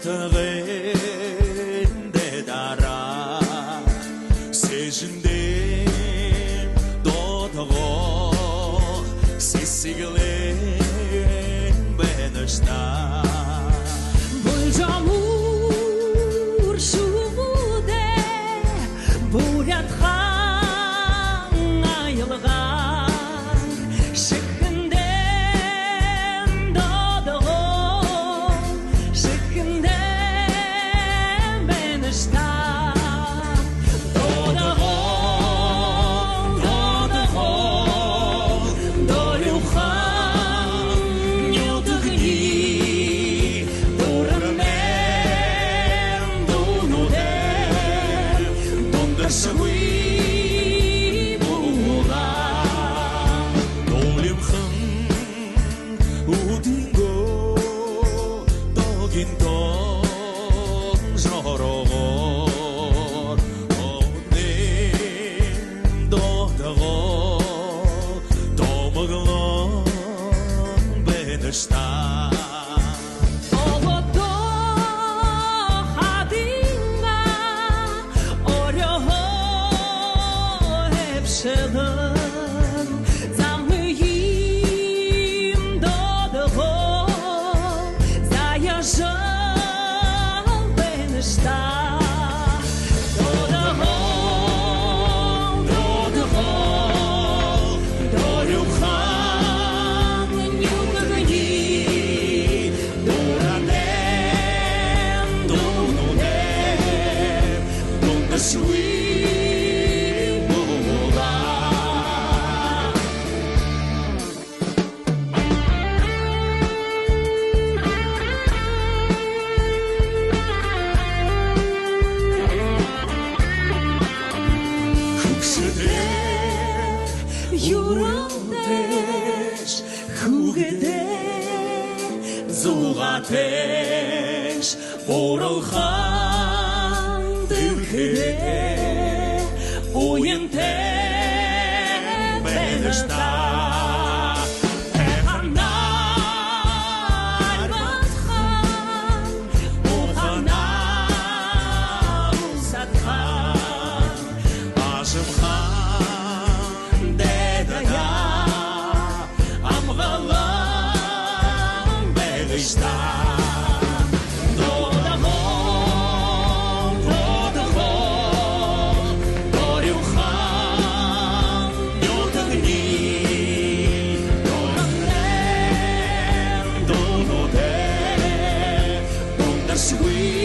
흩어근데 달아 세진데 도도고 시시글린 베너스타 Bulcamur şumude Buryathan ayılgan Şıkkından doduğu Şıkkından ben ıştam Doduğu Doyuhan Yıldıgni Сви була долимхан удинго догинтон жорогор одним додаго домоглон бенешта Замыим додого Заяжал бенешта Додого Дорюхан Нюгни Дуранем Дунунем Дундасуи Юралтеш, хугедеш, зугатеш, боролхан дылхеде, уйенте бенешта. Эханар батхан, уханар узатхан, ажымхан. Está Dodago Doryuhan Yotagni Doranem Donode Dondasui